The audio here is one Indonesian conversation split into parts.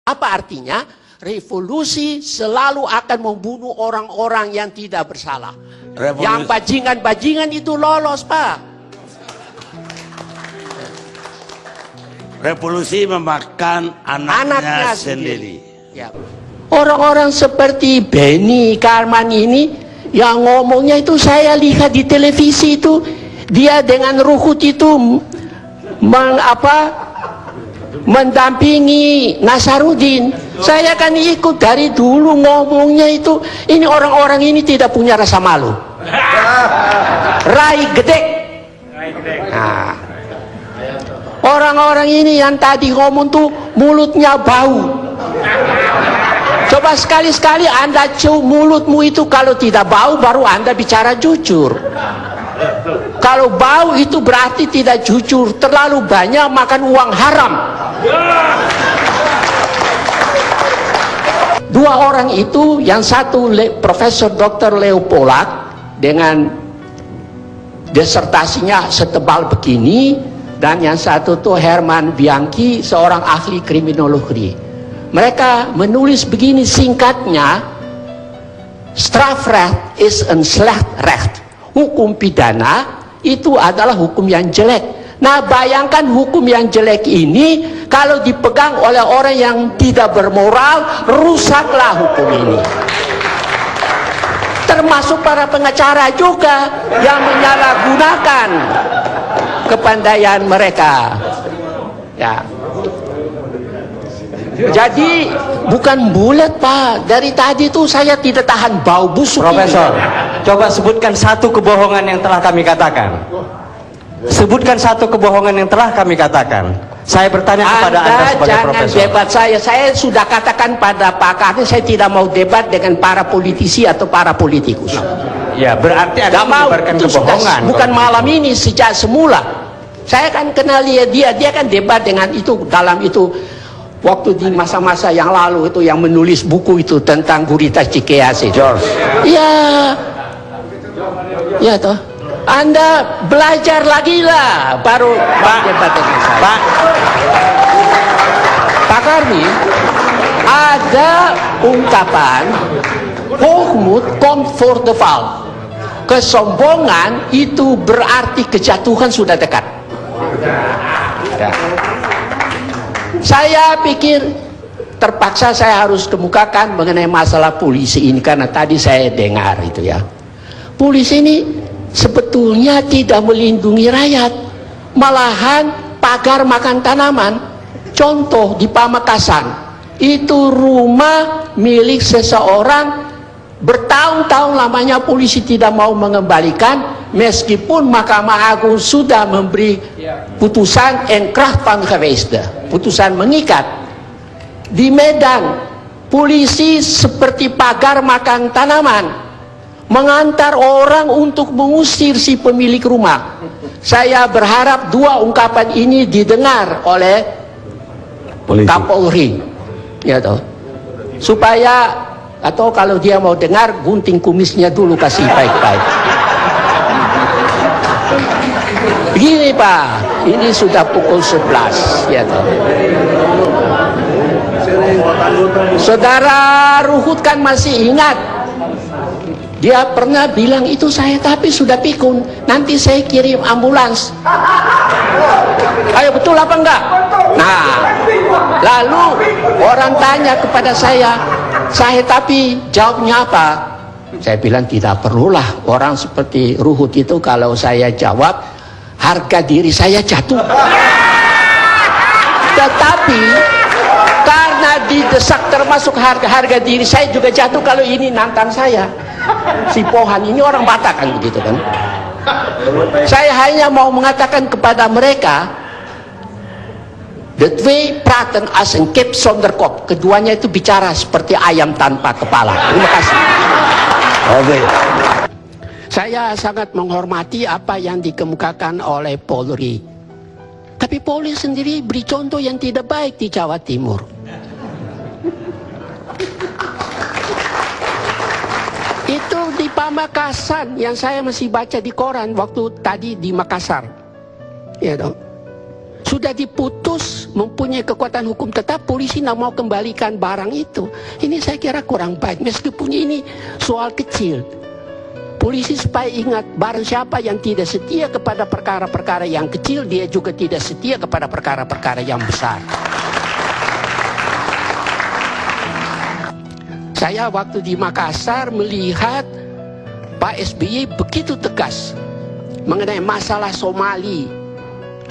Apa artinya? Revolusi selalu akan membunuh orang-orang yang tidak bersalah. Yang bajingan-bajingan itu lolos, Pak. Revolusi memakan anaknya sendiri. Ya. Orang-orang seperti Benny Karman ini yang ngomongnya itu saya lihat di televisi itu, dia dengan Ruhut itu mendampingi Nasaruddin. Saya kan ikut dari dulu ngomongnya itu. Ini orang-orang ini tidak punya rasa malu. Rai gede. Nah, orang-orang ini yang tadi ngomong tuh mulutnya bau. Coba sekali-sekali Anda cium mulutmu itu, kalau tidak bau baru Anda bicara jujur. Kalau bau itu berarti tidak jujur, terlalu banyak makan uang haram. Dua orang itu, yang satu Profesor Dr. Leo Polak dengan disertasinya setebal begini, dan yang satu tuh Herman Bianchi, seorang ahli kriminologi. Mereka menulis begini singkatnya, strafrecht is een slecht recht. Hukum pidana itu adalah hukum yang jelek. Nah, bayangkan hukum yang jelek ini kalau dipegang oleh orang yang tidak bermoral, rusaklah hukum ini. Termasuk para pengacara juga yang menyalahgunakan kepandaian mereka. Ya. Jadi bukan bulat, Pak. Dari tadi tuh saya tidak tahan bau busuk. Profesor, coba sebutkan satu kebohongan yang telah kami katakan. Sebutkan satu kebohongan yang telah kami katakan. Saya bertanya kepada Anda sebagai jangan profesor. Debat saya sudah katakan pada Pak Karni, saya tidak mau debat dengan para politisi atau para politikus. Ya, berarti Anda menyebarkan kebohongan. Bukan malam ini, sejak semula. Saya kan kenal dia kan debat dengan itu dalam itu. Waktu di masa-masa yang lalu itu yang menulis buku itu tentang Gurita Cikeas itu. George. Iya toh. Anda belajar lagi lah, baru debat dengan saya. Pak Karni, ada ungkapan hoogmoed komt voor de val. Kesombongan itu berarti kejatuhan sudah dekat. Ya. Saya pikir terpaksa saya harus kemukakan mengenai masalah polisi ini, karena tadi saya dengar itu ya. Polisi ini sebetulnya tidak melindungi rakyat, malahan pagar makan tanaman. Contoh di Pamekasan, itu rumah milik seseorang, bertahun-tahun lamanya polisi tidak mau mengembalikan, meskipun Mahkamah Agung sudah memberi putusan enkracht van geweest, putusan mengikat. Di Medan, polisi seperti pagar makan tanaman, mengantar orang untuk mengusir si pemilik rumah. Saya berharap dua ungkapan ini didengar oleh Kapolri, ya toh, supaya, atau kalau dia mau dengar, gunting kumisnya dulu, kasih baik-baik. Begini Pak, ini sudah pukul 11, ya toh. Saudara Ruhut kan masih ingat, dia pernah bilang itu saya, tapi sudah pikun, nanti saya kirim ambulans. Ayo, betul apa enggak? Nah, lalu orang tanya kepada saya tapi jawabnya apa? Saya bilang tidak perlulah, orang seperti Ruhut itu kalau saya jawab, harga diri saya jatuh. Tetapi karena didesak, termasuk harga diri saya juga jatuh kalau ini nantang saya. Si Pohan ini orang Batak kan begitu kan. Saya hanya mau mengatakan kepada mereka, the twee praten als een kip zonder kop. Keduanya itu bicara seperti ayam tanpa kepala. Terima kasih. Oke. Saya sangat menghormati apa yang dikemukakan oleh Polri. Tapi Polri sendiri beri contoh yang tidak baik di Jawa Timur. Itu di Pamekasan yang saya masih baca di koran waktu tadi di Makassar. Ya dong. sudah diputus, mempunyai kekuatan hukum tetap, polisi tidak mau kembalikan barang itu. Ini saya kira kurang baik, meskipun ini soal kecil. Polisi supaya ingat, barang siapa yang tidak setia kepada perkara-perkara yang kecil, dia juga tidak setia kepada perkara-perkara yang besar. Saya waktu di Makassar melihat Pak SBY begitu tegas mengenai masalah Somali.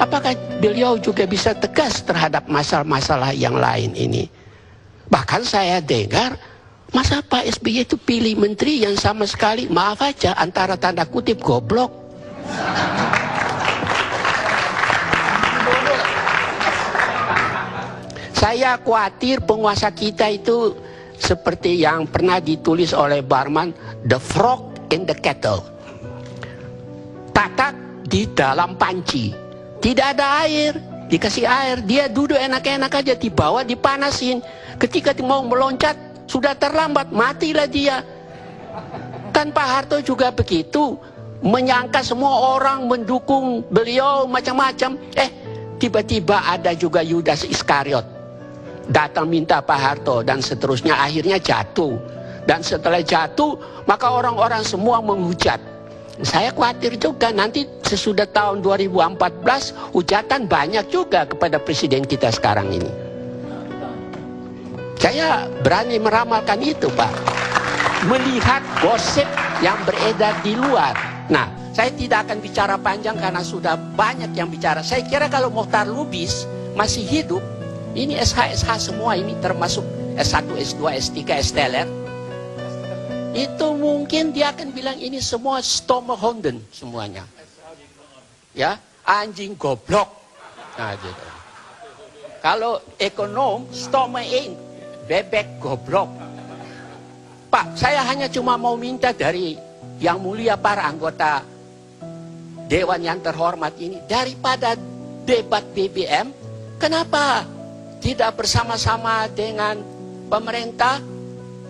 Apakah beliau juga bisa tegas terhadap masalah-masalah yang lain ini? Bahkan saya dengar, masa Pak SBY itu pilih menteri yang sama sekali, maaf aja, antara tanda kutip goblok. Saya khawatir penguasa kita itu seperti yang pernah ditulis oleh Barman, the frog in the kettle. Tatak di dalam panci, tidak ada air, dikasih air, dia duduk enak-enak aja, dibawa dipanasin. Ketika mau meloncat, sudah terlambat, matilah dia. Kan Pak Harto juga begitu, menyangka semua orang mendukung beliau macam-macam. Tiba-tiba ada juga Yudas Iskariot datang minta Pak Harto dan seterusnya, akhirnya jatuh. Dan setelah jatuh, maka orang-orang semua menghujat. Saya khawatir juga nanti sesudah tahun 2014 hujatan banyak juga kepada presiden kita sekarang ini. Saya berani meramalkan itu, Pak. Melihat gosip yang beredar di luar. Nah, saya tidak akan bicara panjang karena sudah banyak yang bicara. Saya kira kalau Mohtar Lubis masih hidup, ini SH semua ini termasuk S1, S2, S3, STLR. Itu mungkin dia akan bilang ini semua stomohonden semuanya. Ya, anjing goblok. Nah, gitu. Kalau ekonom, stomain, bebek goblok. Pak, saya hanya cuma mau minta dari yang mulia para anggota Dewan yang terhormat ini, daripada debat BBM, kenapa tidak bersama-sama dengan pemerintah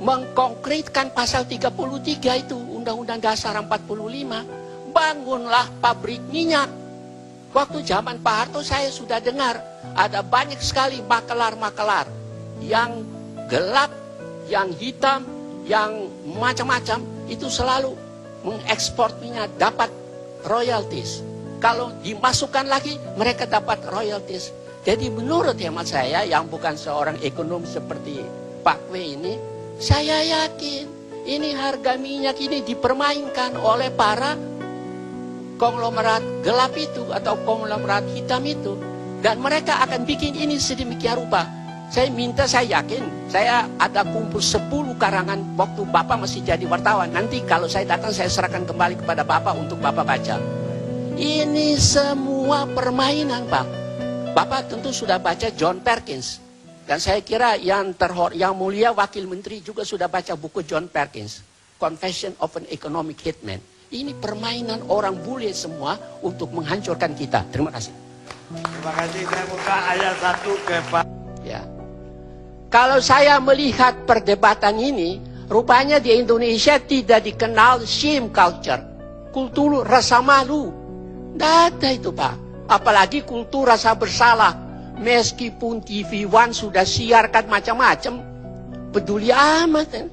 mengkonkretkan pasal 33 itu, Undang-Undang Dasar 45, bangunlah pabrik minyak. Waktu zaman Pak Harto saya sudah dengar ada banyak sekali makelar-makelar yang gelap, yang hitam, yang macam-macam, itu selalu mengekspor minyak, dapat royalties. Kalau dimasukkan lagi, mereka dapat royalties. Jadi menurut hemat saya yang bukan seorang ekonom seperti Pak Kwe ini, saya yakin ini harga minyak ini dipermainkan oleh para konglomerat gelap itu atau konglomerat hitam itu. Dan mereka akan bikin ini sedemikian rupa. Saya minta, saya yakin, saya ada kumpul 10 karangan waktu Bapak masih jadi wartawan. Nanti kalau saya datang, saya serahkan kembali kepada Bapak untuk Bapak baca. Ini semua permainan, Pak. Bapak tentu sudah baca John Perkins. Dan saya kira yang mulia Wakil Menteri juga sudah baca buku John Perkins, Confession of an Economic Hitman. Ini permainan orang bule semua untuk menghancurkan kita. Terima kasih. Terima kasih. Saya buka ayat 1 ke Pak. Ya. Kalau saya melihat perdebatan ini, rupanya di Indonesia tidak dikenal shame culture, kultur rasa malu. Tidak ada itu, Pak. Apalagi kultur rasa bersalah. Meskipun TV One sudah siarkan macam-macam, peduli amat.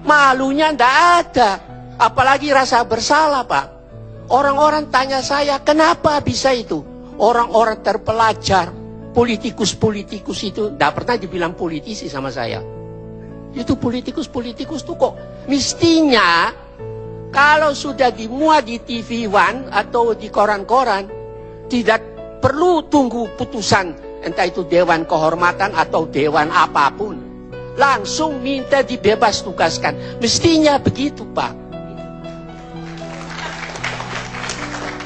Malunya tidak ada. Apalagi rasa bersalah, Pak. Orang-orang tanya saya, kenapa bisa itu? Orang-orang terpelajar, politikus-politikus itu, tidak pernah dibilang politisi sama saya. Itu politikus-politikus itu kok. Mestinya, kalau sudah dimuat di TV One atau di koran-koran, tidak perlu tunggu putusan, entah itu Dewan Kehormatan atau Dewan apapun. Langsung minta dibebas tugaskan. Mestinya begitu, Pak.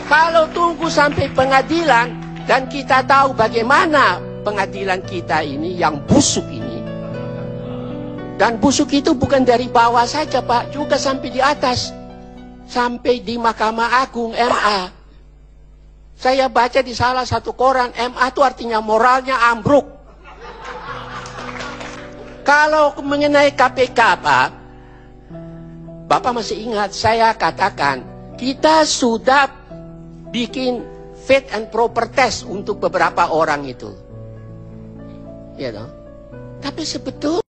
Kalau tunggu sampai pengadilan, dan kita tahu bagaimana pengadilan kita ini yang busuk ini. Dan busuk itu bukan dari bawah saja, Pak, juga sampai di atas. Sampai di Mahkamah Agung, MA. Saya baca di salah satu koran, MA itu artinya moralnya ambruk. Kalau mengenai KPK, Pak, Bapak masih ingat saya katakan, kita sudah bikin fit and proper test untuk beberapa orang itu. Ya toh? Tapi sebetulnya